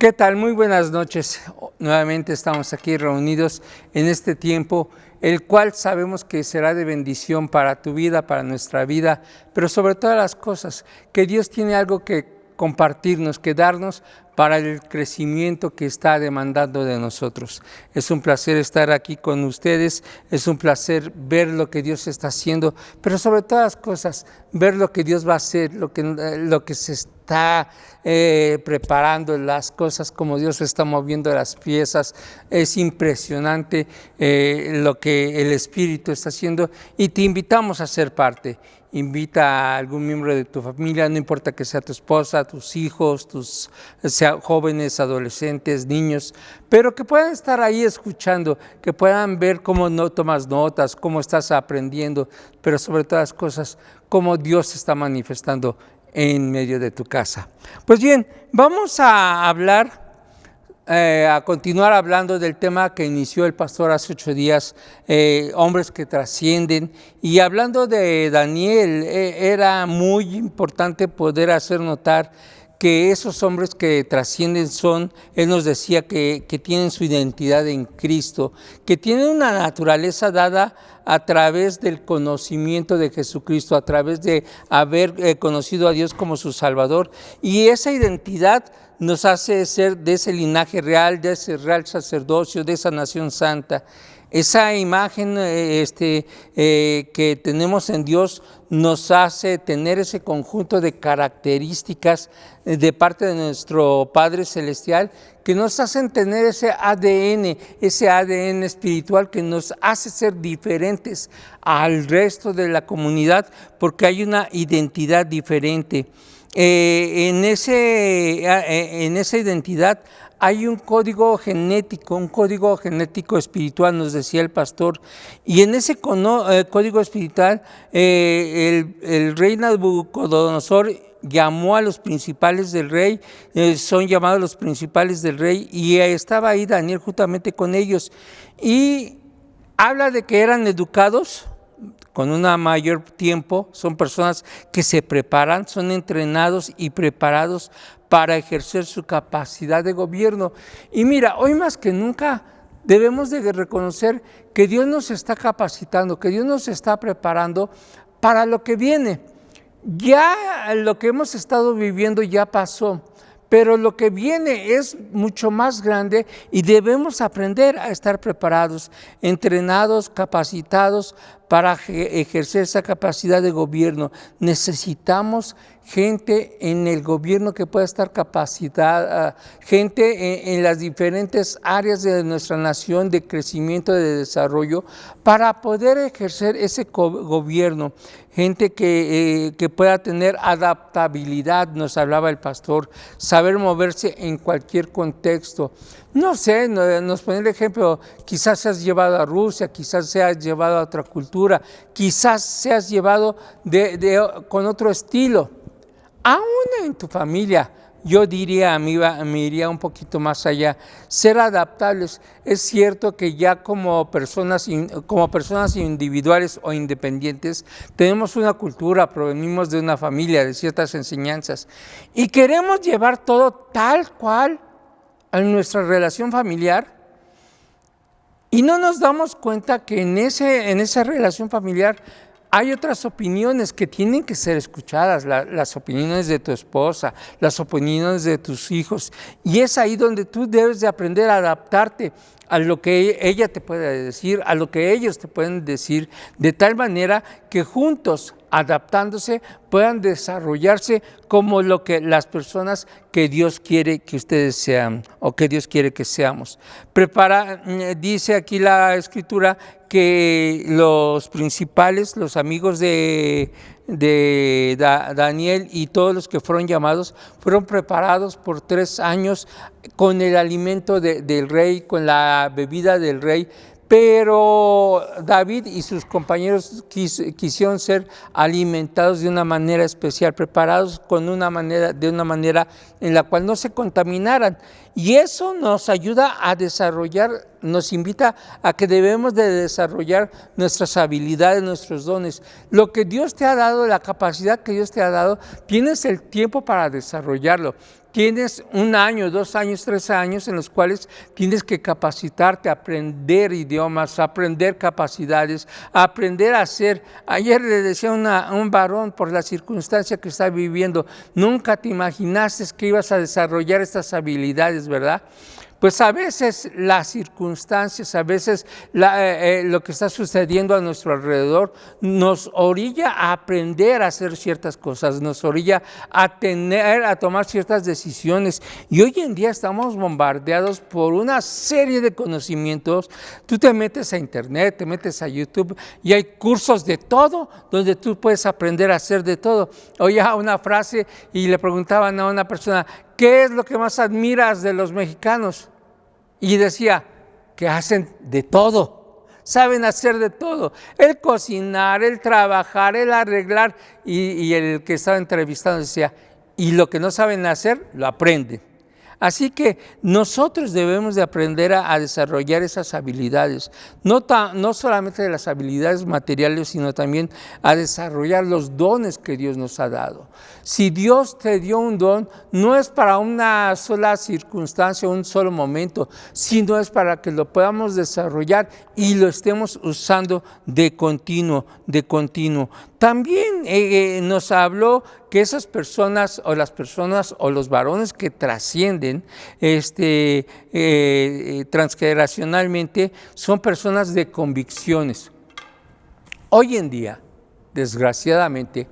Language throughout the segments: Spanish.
¿Qué tal? Muy buenas noches. Nuevamente estamos aquí reunidos en este tiempo, el cual sabemos que será de bendición para tu vida, para nuestra vida, pero sobre todas las cosas, que Dios tiene algo que compartirnos, que darnos para el crecimiento que está demandando de nosotros. Es un placer estar aquí con ustedes, es un placer ver lo que Dios está haciendo, pero sobre todas las cosas, ver lo que Dios va a hacer, lo que se está preparando, las cosas como Dios está moviendo las piezas. Es impresionante lo que el Espíritu está haciendo y te invitamos a ser parte. Invita a algún miembro de tu familia, no importa que sea tu esposa, tus hijos, sea jóvenes, adolescentes, niños, pero que puedan estar ahí escuchando, que puedan ver cómo no tomas notas, cómo estás aprendiendo, pero sobre todas las cosas, cómo Dios se está manifestando en medio de tu casa. Pues bien, vamos a hablar, a continuar hablando del tema que inició el pastor hace 8 días, hombres que trascienden. Y hablando de Daniel, era muy importante poder hacer notar que esos hombres que trascienden él nos decía que tienen su identidad en Cristo, que tienen una naturaleza dada a través del conocimiento de Jesucristo, a través de haber conocido a Dios como su Salvador. Y esa identidad nos hace ser de ese linaje real, de ese real sacerdocio, de esa nación santa. Esa imagen que tenemos en Dios nos hace tener ese conjunto de características de parte de nuestro Padre Celestial que nos hacen tener ese ADN espiritual que nos hace ser diferentes al resto de la comunidad porque hay una identidad diferente. En esa identidad hay un código genético espiritual, nos decía el pastor, y en ese código espiritual el rey Nabucodonosor llamó a los principales del rey, son llamados los principales del rey, y estaba ahí Daniel juntamente con ellos, y habla de que eran educados con un mayor tiempo, son personas que se preparan, son entrenados y preparados para ejercer su capacidad de gobierno. Y mira, hoy más que nunca debemos de reconocer que Dios nos está capacitando, que Dios nos está preparando para lo que viene. Ya lo que hemos estado viviendo ya pasó, pero lo que viene es mucho más grande y debemos aprender a estar preparados, entrenados, capacitados para ejercer esa capacidad de gobierno. Necesitamos gente en el gobierno que pueda estar capacitada, gente en las diferentes áreas de nuestra nación de crecimiento, de desarrollo, para poder ejercer ese gobierno. Gente que pueda tener adaptabilidad, nos hablaba el pastor, saber moverse en cualquier contexto. No sé, nos pone el ejemplo, quizás seas llevado a Rusia, quizás seas llevado a otra cultura, quizás seas llevado con otro estilo. Aún en tu familia, yo diría, me iría un poquito más allá, ser adaptables. Es cierto que ya como personas individuales o independientes, tenemos una cultura, provenimos de una familia, de ciertas enseñanzas, y queremos llevar todo tal cual a nuestra relación familiar, y no nos damos cuenta que en esa relación familiar hay otras opiniones que tienen que ser escuchadas, las opiniones de tu esposa, las opiniones de tus hijos, y es ahí donde tú debes de aprender a adaptarte a lo que ella te puede decir, a lo que ellos te pueden decir, de tal manera que juntos, adaptándose, puedan desarrollarse como las personas que Dios quiere que ustedes sean o que Dios quiere que seamos. Dice aquí la Escritura que los principales, los amigos de Daniel y todos los que fueron llamados, fueron preparados por 3 años con el alimento del rey, con la bebida del rey. Pero David y sus compañeros quisieron ser alimentados de una manera especial, preparados de una manera en la cual no se contaminaran. Y eso nos ayuda a desarrollar, nos invita a que debemos de desarrollar nuestras habilidades, nuestros dones. Lo que Dios te ha dado, la capacidad que Dios te ha dado, tienes el tiempo para desarrollarlo. tienes 1 año, 2 años, 3 años en los cuales tienes que capacitarte, aprender idiomas, aprender capacidades, aprender a hacer. Ayer le decía a un varón, por la circunstancia que está viviendo, nunca te imaginaste que ibas a desarrollar estas habilidades, ¿verdad? Pues a veces las circunstancias, a veces lo que está sucediendo a nuestro alrededor nos orilla a aprender a hacer ciertas cosas, nos orilla a tomar ciertas decisiones. Y hoy en día estamos bombardeados por una serie de conocimientos. Tú te metes a internet, te metes a YouTube y hay cursos de todo donde tú puedes aprender a hacer de todo. Oía una frase y le preguntaban a una persona, ¿qué es lo que más admiras de los mexicanos? Y decía que hacen de todo, saben hacer de todo, el cocinar, el trabajar, el arreglar, y el que estaba entrevistando decía, y lo que no saben hacer, lo aprenden. Así que nosotros debemos de aprender a desarrollar esas habilidades, no solamente de las habilidades materiales, sino también a desarrollar los dones que Dios nos ha dado. Si Dios te dio un don, no es para una sola circunstancia, un solo momento, sino es para que lo podamos desarrollar y lo estemos usando de continuo. También nos habló que esas personas o las personas o los varones que trascienden transgeneracionalmente son personas de convicciones. Hoy en día, desgraciadamente,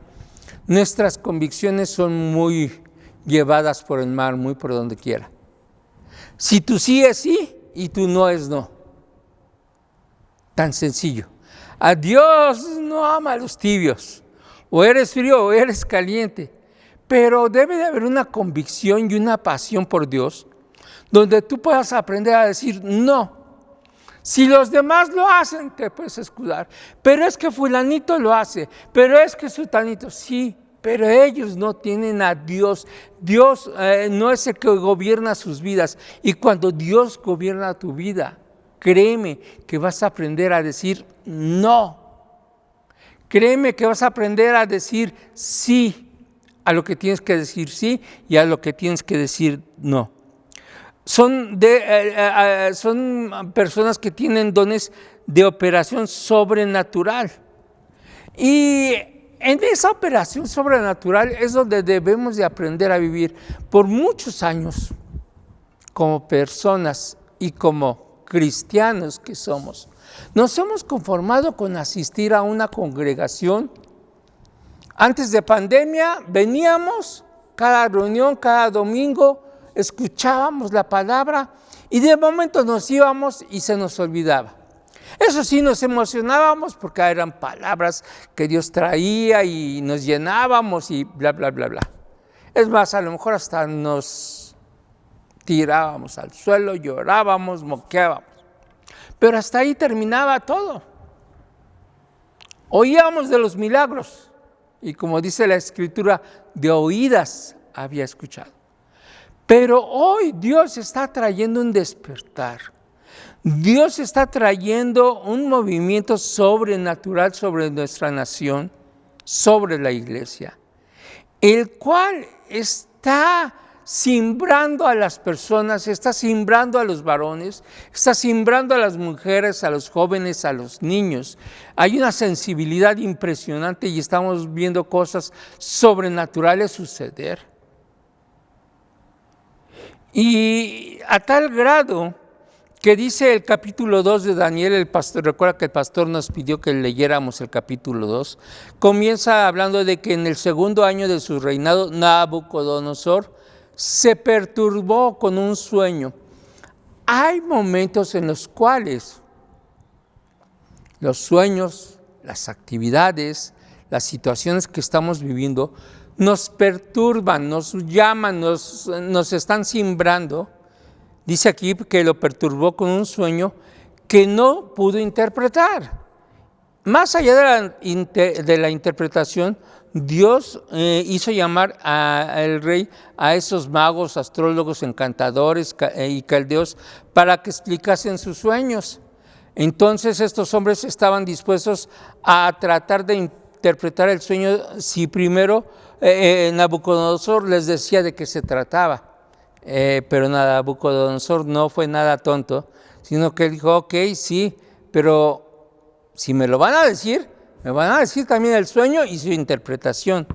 nuestras convicciones son muy llevadas por el mar, muy por donde quiera. Si tu sí es sí y tu no es no. Tan sencillo. A Dios no ama a los tibios. O eres frío o eres caliente. Pero debe de haber una convicción y una pasión por Dios, donde tú puedas aprender a decir no. Si los demás lo hacen, te puedes escudar. Pero es que fulanito lo hace. Pero es que sutanito, sí. Pero ellos no tienen a Dios. Dios no es el que gobierna sus vidas. Y cuando Dios gobierna tu vida, créeme que vas a aprender a decir no. Créeme que vas a aprender a decir sí a lo que tienes que decir sí y a lo que tienes que decir no. Son personas que tienen dones de operación sobrenatural. Y en esa operación sobrenatural es donde debemos de aprender a vivir por muchos años como personas y como cristianos que somos. Nos hemos conformado con asistir a una congregación. Antes de pandemia veníamos cada reunión, cada domingo, escuchábamos la palabra y de momento nos íbamos y se nos olvidaba. Eso sí, nos emocionábamos porque eran palabras que Dios traía y nos llenábamos y bla, bla, bla, bla. Es más, a lo mejor hasta nos tirábamos al suelo, llorábamos, moqueábamos. Pero hasta ahí terminaba todo. Oíamos de los milagros y como dice la Escritura, de oídas había escuchado. Pero hoy Dios está trayendo un despertar. Dios está trayendo un movimiento sobrenatural sobre nuestra nación, sobre la iglesia, el cual está simbrando a las personas, está simbrando a los varones, está simbrando a las mujeres, a los jóvenes, a los niños. Hay una sensibilidad impresionante y estamos viendo cosas sobrenaturales suceder. Y a tal grado que dice el capítulo 2 de Daniel, el pastor, recuerda que el pastor nos pidió que leyéramos el capítulo 2, comienza hablando de que en el 2º año de su reinado, Nabucodonosor se perturbó con un sueño. Hay momentos en los cuales los sueños, las actividades, las situaciones que estamos viviendo nos perturban, nos llaman, nos están simbrando. Dice aquí que lo perturbó con un sueño que no pudo interpretar. Más allá de la interpretación, Dios hizo llamar al rey a esos magos, astrólogos, encantadores y caldeos para que explicasen sus sueños. Entonces estos hombres estaban dispuestos a tratar de interpretar el sueño si primero Nabucodonosor les decía de qué se trataba. pero Nabucodonosor no fue nada tonto, sino que él dijo, ok, sí, pero si me lo van a decir también el sueño y su interpretación.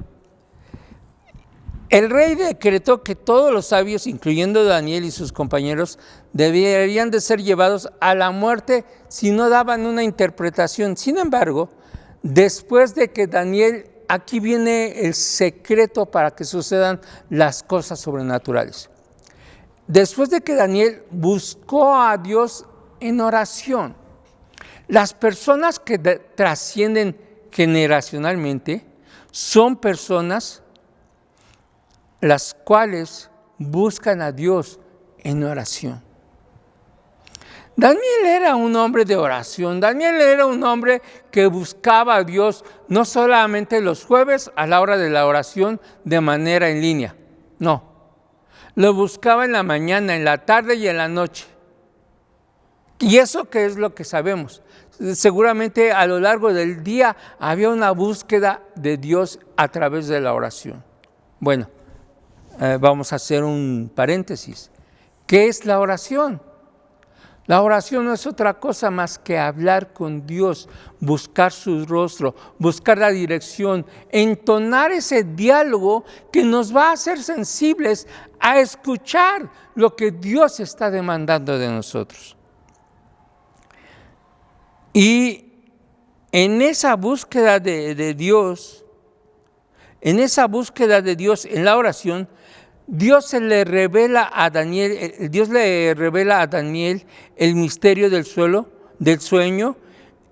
El rey decretó que todos los sabios, incluyendo Daniel y sus compañeros, deberían de ser llevados a la muerte si no daban una interpretación. Sin embargo, después de que Daniel, aquí viene el secreto para que sucedan las cosas sobrenaturales. Después de que Daniel buscó a Dios en oración, las personas que trascienden generacionalmente son personas las cuales buscan a Dios en oración. Daniel era un hombre de oración. Daniel era un hombre que buscaba a Dios no solamente los jueves a la hora de la oración de manera en línea, no. Lo buscaba en la mañana, en la tarde y en la noche. ¿Y eso qué es lo que sabemos? Seguramente a lo largo del día había una búsqueda de Dios a través de la oración. Bueno, vamos a hacer un paréntesis. ¿Qué es la oración? La oración no es otra cosa más que hablar con Dios, buscar su rostro, buscar la dirección, entonar ese diálogo que nos va a hacer sensibles a escuchar lo que Dios está demandando de nosotros. Y en esa búsqueda de Dios, en la oración, Dios le revela a Daniel el misterio del sueño,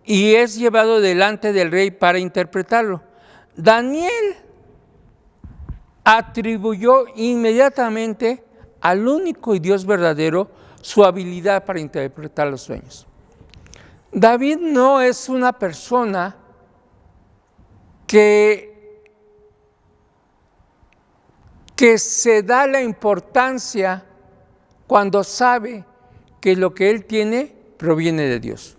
y es llevado delante del rey para interpretarlo. Daniel atribuyó inmediatamente al único y Dios verdadero su habilidad para interpretar los sueños. David no es una persona que se da la importancia cuando sabe que lo que él tiene proviene de Dios.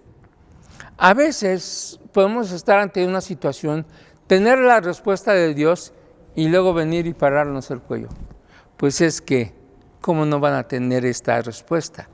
A veces podemos estar ante una situación, tener la respuesta de Dios y luego venir y pararnos el cuello. Pues es que, ¿cómo no van a tener esta respuesta?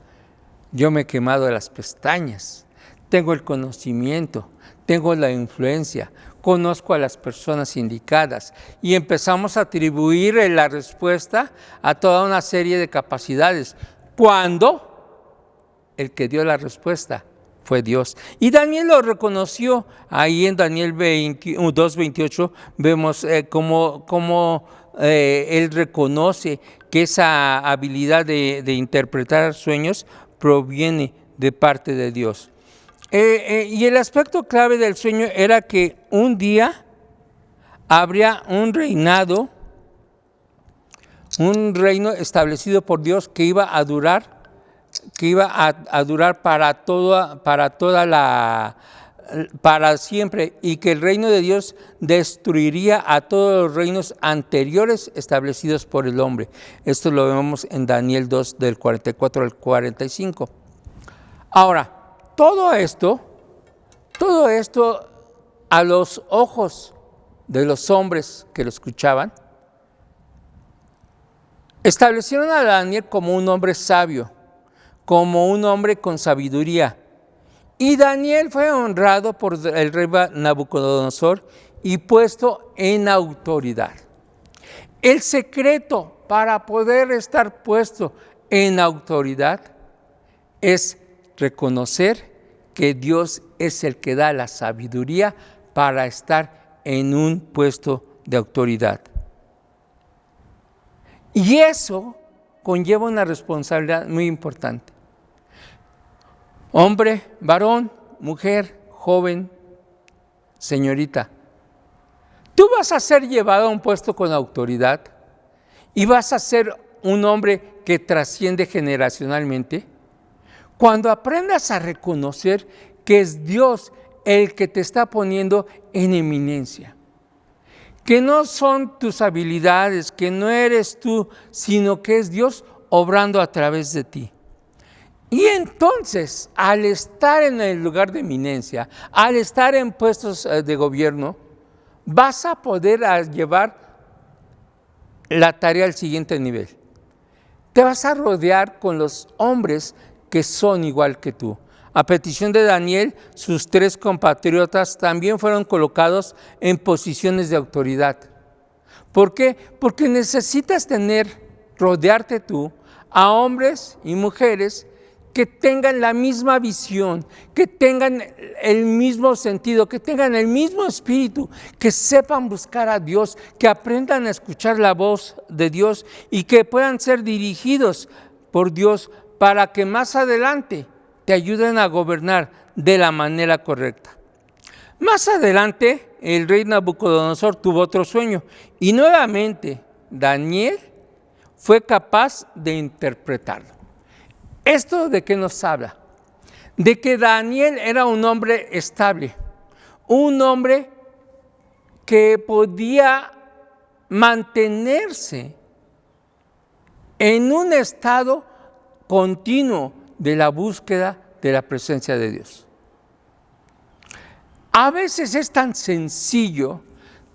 Yo me he quemado las pestañas, tengo el conocimiento, tengo la influencia, conozco a las personas indicadas, y empezamos a atribuir la respuesta a toda una serie de capacidades, cuando el que dio la respuesta fue Dios. Y Daniel lo reconoció. Ahí en Daniel 2:28 vemos cómo él reconoce que esa habilidad de interpretar sueños proviene de parte de Dios. Y el aspecto clave del sueño era que un día habría un reino establecido por Dios que iba a durar para siempre, y que el reino de Dios destruiría a todos los reinos anteriores establecidos por el hombre. Esto lo vemos en Daniel 2, del 44 al 45. Ahora, todo esto a los ojos de los hombres que lo escuchaban, establecieron a Daniel como un hombre sabio, como un hombre con sabiduría. Y Daniel fue honrado por el rey Nabucodonosor y puesto en autoridad. El secreto para poder estar puesto en autoridad es reconocer que Dios es el que da la sabiduría para estar en un puesto de autoridad. Y eso conlleva una responsabilidad muy importante. Hombre, varón, mujer, joven, señorita, tú vas a ser llevado a un puesto con autoridad y vas a ser un hombre que trasciende generacionalmente cuando aprendas a reconocer que es Dios el que te está poniendo en eminencia, que no son tus habilidades, que no eres tú, sino que es Dios obrando a través de ti. Y entonces, al estar en el lugar de eminencia, al estar en puestos de gobierno, vas a poder llevar la tarea al siguiente nivel. te vas a rodear con los hombres que son igual que tú. A petición de Daniel, sus 3 compatriotas también fueron colocados en posiciones de autoridad. ¿Por qué? Porque necesitas rodearte tú a hombres y mujeres que tengan la misma visión, que tengan el mismo sentido, que tengan el mismo espíritu, que sepan buscar a Dios, que aprendan a escuchar la voz de Dios y que puedan ser dirigidos por Dios para que más adelante te ayuden a gobernar de la manera correcta. Más adelante, el rey Nabucodonosor tuvo otro sueño y nuevamente Daniel fue capaz de interpretarlo. ¿Esto de qué nos habla? De que Daniel era un hombre estable, un hombre que podía mantenerse en un estado continuo de la búsqueda de la presencia de Dios. A veces es tan sencillo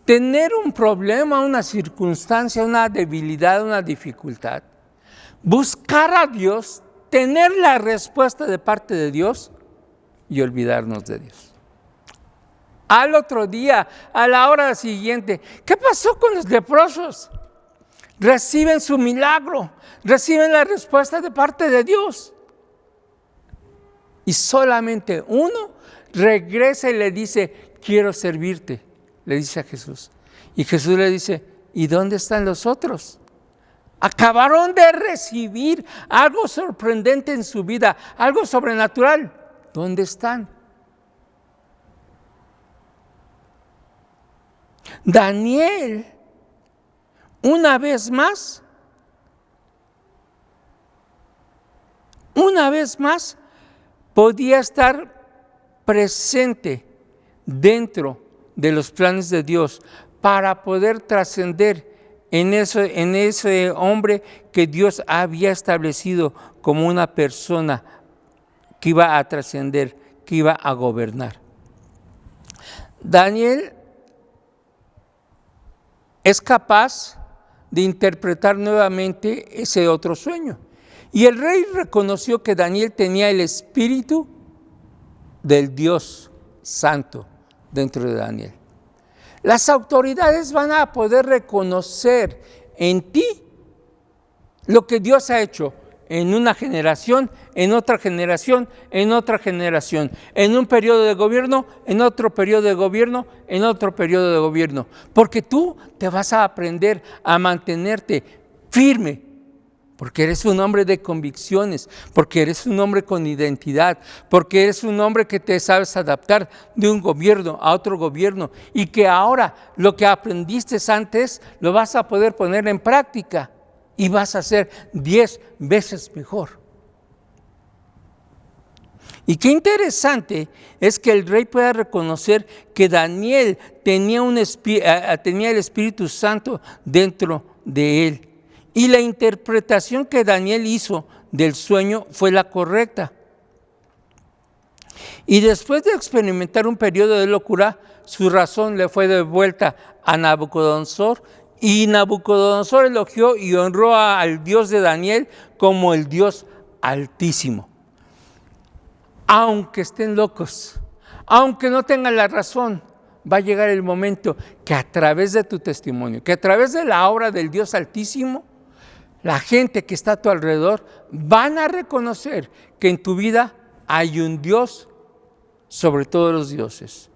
tener un problema, una circunstancia, una debilidad, una dificultad, buscar a Dios, tener la respuesta de parte de Dios y olvidarnos de Dios. Al otro día, a la hora siguiente, ¿qué pasó con los leprosos? Reciben su milagro, reciben la respuesta de parte de Dios. Y solamente uno regresa y le dice, quiero servirte, le dice a Jesús. Y Jesús le dice, ¿y dónde están los otros? Acabaron de recibir algo sorprendente en su vida, algo sobrenatural. ¿Dónde están? Daniel, una vez más, podía estar presente dentro de los planes de Dios para poder trascender en ese hombre que Dios había establecido como una persona que iba a trascender, que iba a gobernar. Daniel es capaz de interpretar nuevamente ese otro sueño. Y el rey reconoció que Daniel tenía el espíritu del Dios Santo dentro de Daniel. Las autoridades van a poder reconocer en ti lo que Dios ha hecho en una generación, en otra generación, en otra generación, en un periodo de gobierno, en otro periodo de gobierno, en otro periodo de gobierno. Porque tú te vas a aprender a mantenerte firme, porque eres un hombre de convicciones, porque eres un hombre con identidad, porque eres un hombre que te sabes adaptar de un gobierno a otro gobierno y que ahora lo que aprendiste antes lo vas a poder poner en práctica y vas a ser 10 veces mejor. Y qué interesante es que el rey pueda reconocer que Daniel tenía el Espíritu Santo dentro de él. Y la interpretación que Daniel hizo del sueño fue la correcta. Y después de experimentar un periodo de locura, su razón le fue devuelta a Nabucodonosor, y Nabucodonosor elogió y honró al Dios de Daniel como el Dios Altísimo. Aunque estén locos, aunque no tengan la razón, va a llegar el momento que a través de tu testimonio, que a través de la obra del Dios Altísimo, la gente que está a tu alrededor van a reconocer que en tu vida hay un Dios sobre todos los dioses,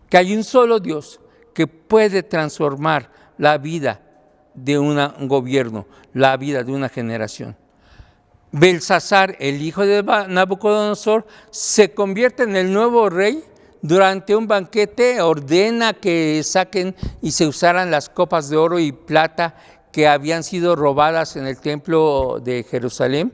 que hay un solo Dios que puede transformar la vida de un gobierno, la vida de una generación. Belsasar, el hijo de Nabucodonosor, se convierte en el nuevo rey. Durante un banquete ordena que saquen y se usaran las copas de oro y plata que habían sido robadas en el templo de Jerusalén,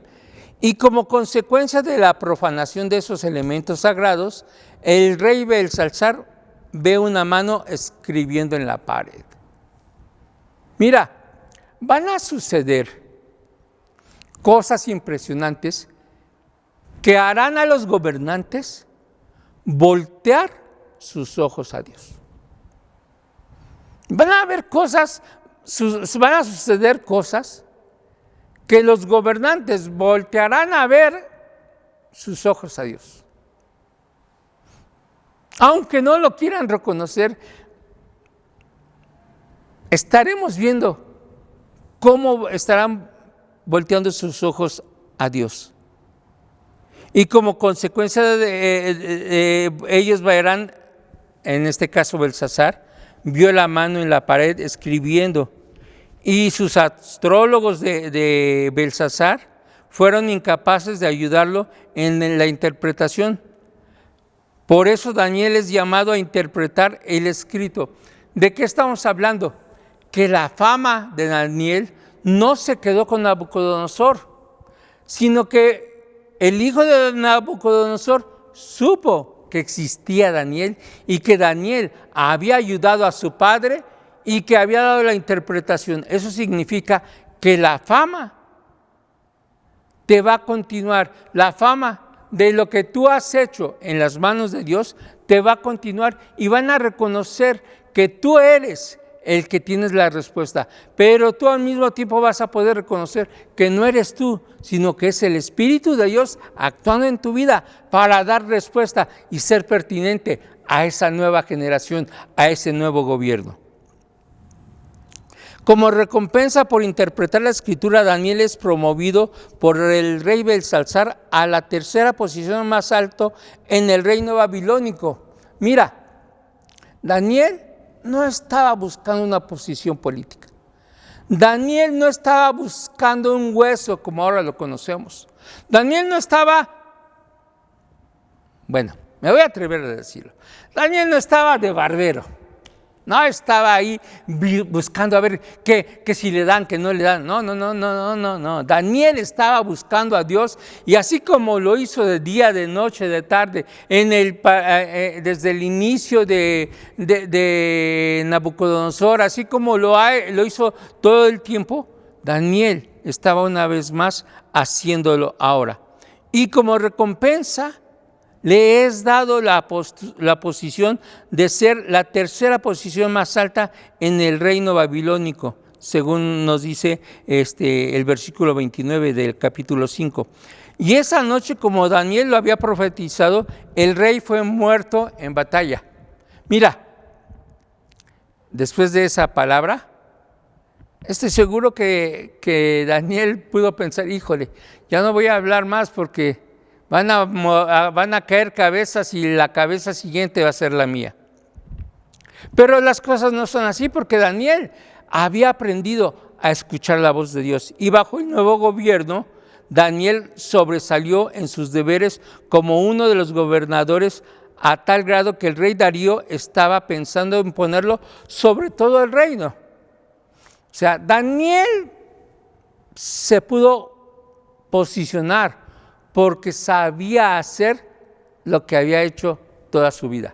y como consecuencia de la profanación de esos elementos sagrados, el rey Belsasar ve una mano escribiendo en la pared. Mira, van a suceder cosas impresionantes que harán a los gobernantes voltear sus ojos a Dios. Van a suceder cosas que los gobernantes voltearán a ver sus ojos a Dios. Aunque no lo quieran reconocer, estaremos viendo cómo estarán volteando sus ojos a Dios. Y como consecuencia de ellos verán, en este caso Belsasar, vio la mano en la pared escribiendo, y sus astrólogos de Belsasar fueron incapaces de ayudarlo en la interpretación. Por eso Daniel es llamado a interpretar el escrito. ¿De qué estamos hablando? Que la fama de Daniel no se quedó con Nabucodonosor, sino que el hijo de Nabucodonosor supo que existía Daniel y que Daniel había ayudado a su padre y que había dado la interpretación. Eso significa que la fama te va a continuar. La fama de lo que tú has hecho en las manos de Dios te va a continuar y van a reconocer que tú eres el que tienes la respuesta, pero tú al mismo tiempo vas a poder reconocer que no eres tú, sino que es el Espíritu de Dios actuando en tu vida para dar respuesta y ser pertinente a esa nueva generación, a ese nuevo gobierno. Como recompensa por interpretar la Escritura, Daniel es promovido por el rey Belsasar a la tercera posición más alta en el reino babilónico. Mira, Daniel no estaba buscando una posición política. Daniel no estaba buscando un hueso como ahora lo conocemos. Daniel no estaba, bueno, me voy a atrever a decirlo. Daniel no estaba de barbero. No estaba ahí buscando a ver que si le dan, que no le dan. No. Daniel estaba buscando a Dios y así como lo hizo de día, de noche, de tarde, desde el inicio de Nabucodonosor, así como lo hizo todo el tiempo, Daniel estaba una vez más haciéndolo ahora. Y como recompensa, le es dado la posición de ser la tercera posición más alta en el reino babilónico, según nos dice el versículo 29 del capítulo 5. Y esa noche, como Daniel lo había profetizado, el rey fue muerto en batalla. Mira, después de esa palabra, estoy seguro que Daniel pudo pensar, híjole, ya no voy a hablar más porque van a caer cabezas y la cabeza siguiente va a ser la mía. Pero las cosas no son así porque Daniel había aprendido a escuchar la voz de Dios. Y bajo el nuevo gobierno, Daniel sobresalió en sus deberes como uno de los gobernadores a tal grado que el rey Darío estaba pensando en ponerlo sobre todo el reino. O sea, Daniel se pudo posicionar porque sabía hacer lo que había hecho toda su vida: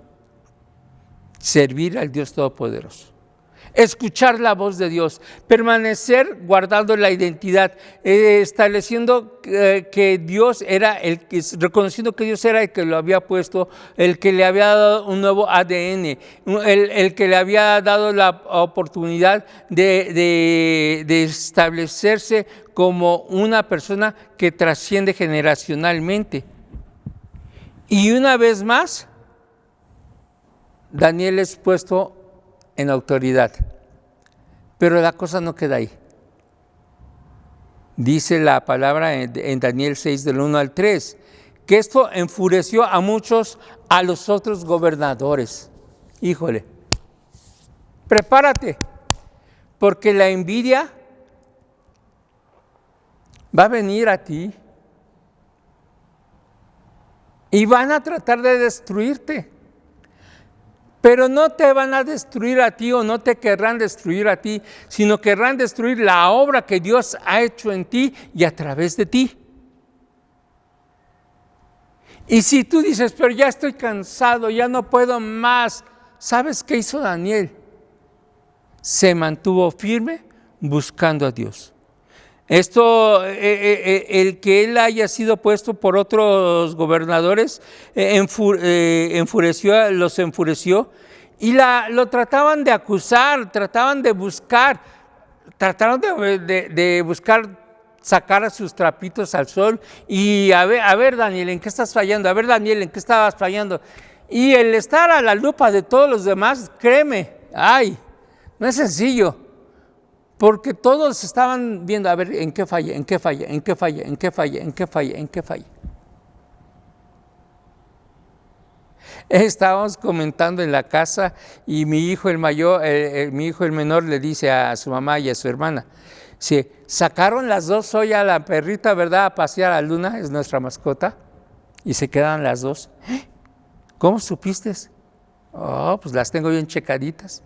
servir al Dios Todopoderoso, escuchar la voz de Dios, permanecer guardando la identidad, estableciendo que Dios era reconociendo que Dios era el que lo había puesto, el que le había dado un nuevo ADN, el que le había dado la oportunidad de establecerse como una persona que trasciende generacionalmente. Y una vez más, Daniel es puesto en autoridad. Pero la cosa no queda ahí. Dice la palabra en Daniel 6, del 1 al 3, que esto enfureció a los otros gobernadores. Híjole, prepárate, porque la envidia va a venir a ti y van a tratar de destruirte. Pero no te van a destruir a ti o no te querrán destruir a ti, sino querrán destruir la obra que Dios ha hecho en ti y a través de ti. Y si tú dices, pero ya estoy cansado, ya no puedo más, ¿sabes qué hizo Daniel? Se mantuvo firme buscando a Dios. Esto, el que él haya sido puesto por otros gobernadores, los enfureció y lo trataban de acusar, trataron de buscar sacara sus trapitos al sol y a ver Daniel, ¿en qué estás fallando? A ver Daniel, ¿en qué estabas fallando? Y el estar a la lupa de todos los demás, créeme, no es sencillo, porque todos estaban viendo, a ver, ¿en qué falla? ¿En qué falla? ¿En qué falla? ¿En qué falla? ¿En qué falla? ¿En qué falla? Estábamos comentando en la casa y mi hijo el menor le dice a su mamá y a su hermana, si sacaron las dos hoy a la perrita, ¿verdad? A pasear a Luna, es nuestra mascota, y se quedan las dos. ¿Cómo supiste? Pues las tengo bien checaditas.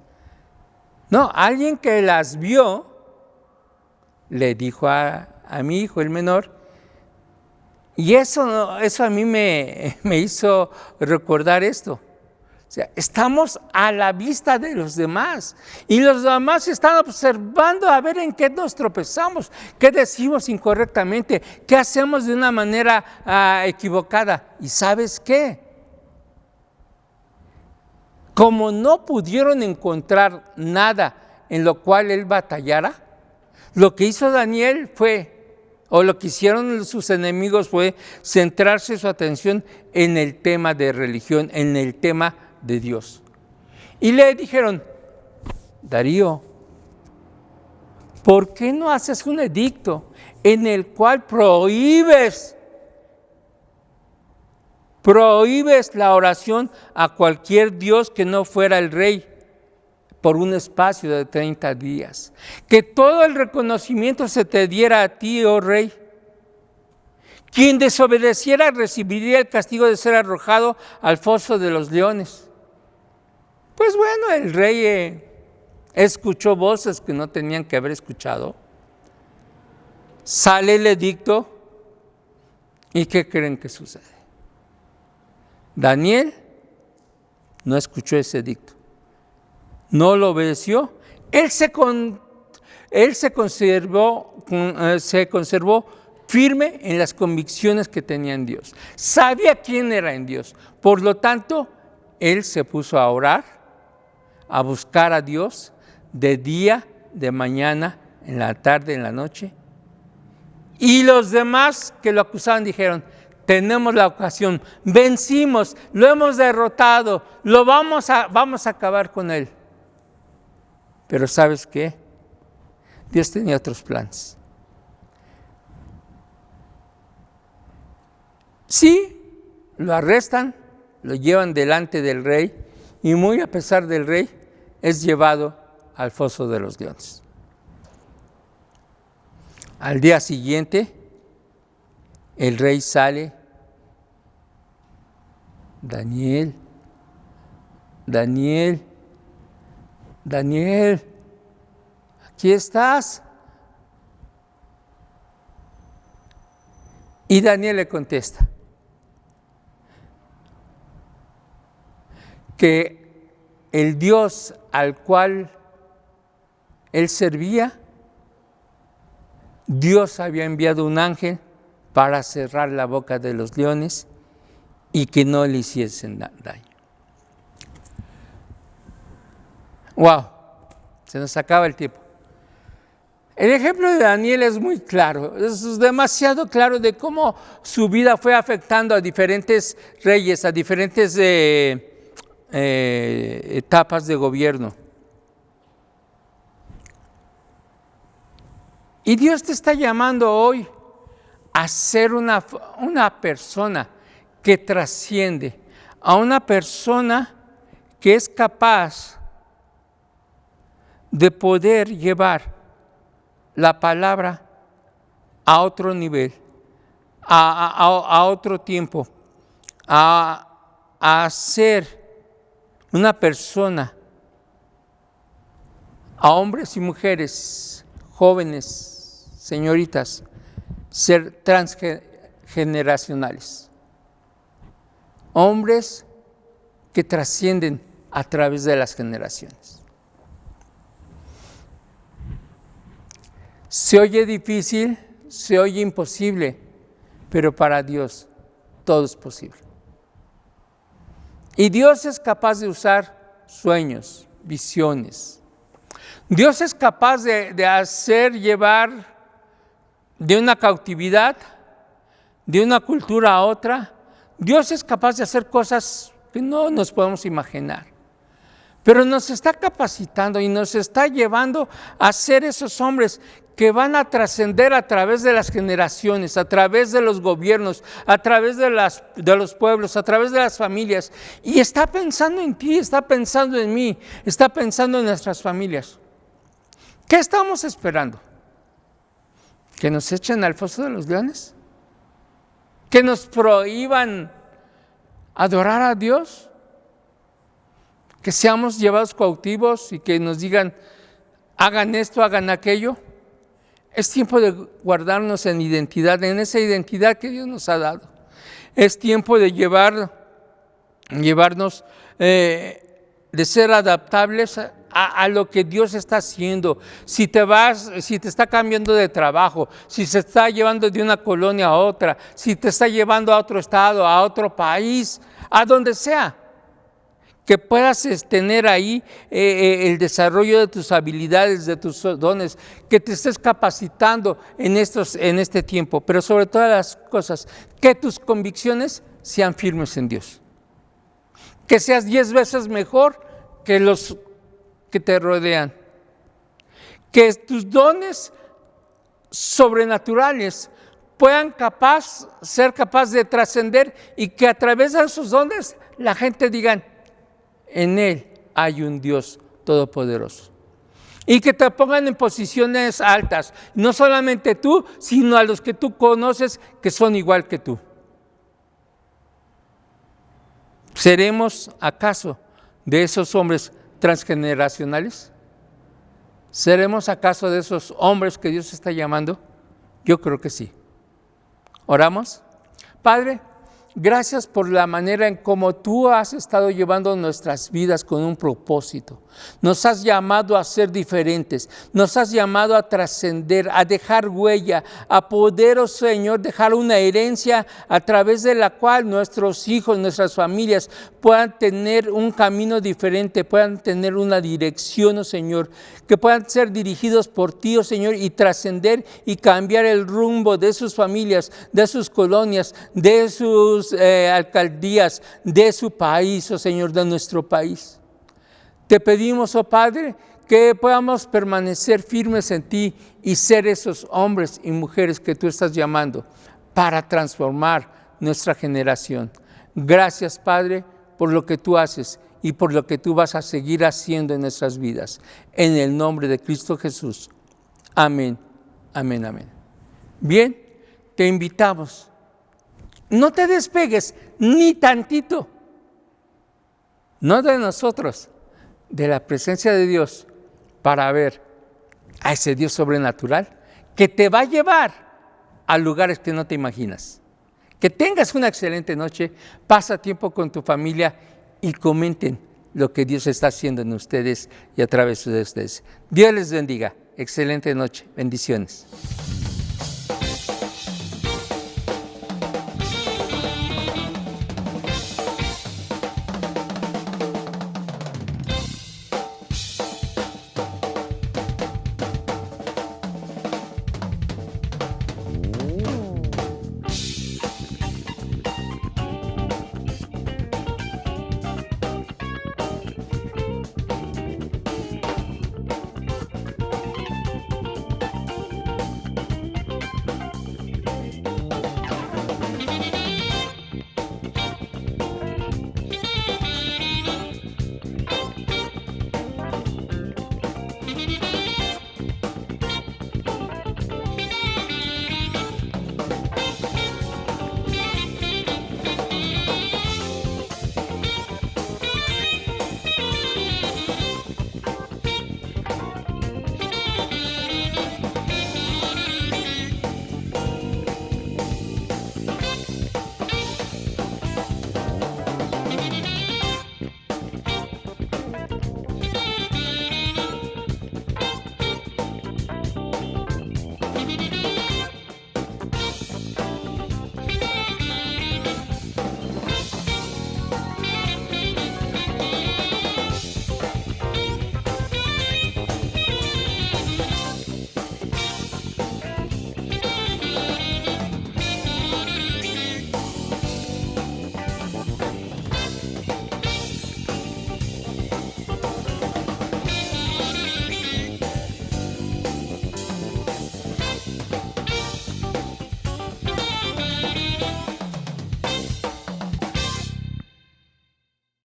No, alguien que las vio le dijo a mi hijo el menor, y eso a mí me hizo recordar esto. O sea, estamos a la vista de los demás y los demás están observando a ver en qué nos tropezamos, qué decimos incorrectamente, qué hacemos de una manera equivocada. ¿Y sabes qué? Como no pudieron encontrar nada en lo cual él batallara, lo que hizo Daniel lo que hicieron sus enemigos fue centrarse su atención en el tema de religión, en el tema de Dios. Y le dijeron, Darío, ¿por qué no haces un edicto en el cual prohíbes la oración a cualquier Dios que no fuera el rey por un espacio de 30 días? Que todo el reconocimiento se te diera a ti, oh rey. Quien desobedeciera recibiría el castigo de ser arrojado al foso de los leones. Pues bueno, el rey escuchó voces que no tenían que haber escuchado. Sale el edicto. ¿Y qué creen que sucede? Daniel no escuchó ese edicto. No lo obedeció. Él se conservó firme en las convicciones que tenía en Dios. Sabía quién era en Dios. Por lo tanto, él se puso a orar, a buscar a Dios de día, de mañana, en la tarde, en la noche. Y los demás que lo acusaban dijeron, tenemos la ocasión, vencimos, lo hemos derrotado, vamos a acabar con él. Pero ¿sabes qué? Dios tenía otros planes. Sí, lo arrestan, lo llevan delante del rey y muy a pesar del rey es llevado al foso de los leones. Al día siguiente, el rey sale. Daniel, aquí estás. Y Daniel le contesta que el Dios al cual él servía, Dios había enviado un ángel para cerrar la boca de los leones y que no le hiciesen daño. ¡Wow! Se nos acaba el tiempo. El ejemplo de Daniel es muy claro, es demasiado claro de cómo su vida fue afectando a diferentes reyes, a diferentes etapas de gobierno. Y Dios te está llamando hoy a ser una persona que trasciende, a una persona que es capaz de poder llevar la palabra a otro nivel, a otro tiempo, a ser una persona, a hombres y mujeres, jóvenes, señoritas, ser transgeneracionales. Hombres que trascienden a través de las generaciones. Se oye difícil, se oye imposible, pero para Dios todo es posible. Y Dios es capaz de usar sueños, visiones. Dios es capaz de hacer llevar de una cautividad, de una cultura a otra. Dios es capaz de hacer cosas que no nos podemos imaginar. Pero nos está capacitando y nos está llevando a ser esos hombres que van a trascender a través de las generaciones, a través de los gobiernos, a través de los pueblos, a través de las familias. Y está pensando en ti, está pensando en mí, está pensando en nuestras familias. ¿Qué estamos esperando? ¿Que nos echen al foso de los leones? ¿Que nos prohíban adorar a Dios? ¿Que seamos llevados cautivos y que nos digan, hagan esto, hagan aquello? Es tiempo de guardarnos en identidad, en esa identidad que Dios nos ha dado. Es tiempo de llevarnos, de ser adaptables a lo que Dios está haciendo. Si te está cambiando de trabajo, si se está llevando de una colonia a otra, si te está llevando a otro estado, a otro país, a donde sea, que puedas tener ahí el desarrollo de tus habilidades, de tus dones, que te estés capacitando en este tiempo, pero sobre todas las cosas, que tus convicciones sean firmes en Dios, que seas 10 veces mejor que los que te rodean, que tus dones sobrenaturales puedan ser capaz de trascender y que a través de esos dones la gente diga, en Él hay un Dios todopoderoso. Y que te pongan en posiciones altas, no solamente tú, sino a los que tú conoces que son igual que tú. ¿Seremos acaso de esos hombres transgeneracionales? ¿Seremos acaso de esos hombres que Dios está llamando? Yo creo que sí. ¿Oramos? Padre, gracias por la manera en cómo tú has estado llevando nuestras vidas con un propósito. Nos has llamado a ser diferentes, nos has llamado a trascender, a dejar huella, a poder, oh Señor, dejar una herencia a través de la cual nuestros hijos, nuestras familias puedan tener un camino diferente, puedan tener una dirección, oh Señor, que puedan ser dirigidos por ti, oh Señor, y trascender y cambiar el rumbo de sus familias, de sus colonias, de sus alcaldías, de su país, oh Señor, de nuestro país. Te pedimos, oh Padre, que podamos permanecer firmes en ti y ser esos hombres y mujeres que tú estás llamando para transformar nuestra generación. Gracias, Padre, por lo que tú haces y por lo que tú vas a seguir haciendo en nuestras vidas. En el nombre de Cristo Jesús. Amén, amén, amén. Bien, te invitamos. No te despegues ni tantito. No de nosotros, de la presencia de Dios, para ver a ese Dios sobrenatural que te va a llevar a lugares que no te imaginas. Que tengas una excelente noche, pasa tiempo con tu familia y comenten lo que Dios está haciendo en ustedes y a través de ustedes. Dios les bendiga. Excelente noche. Bendiciones.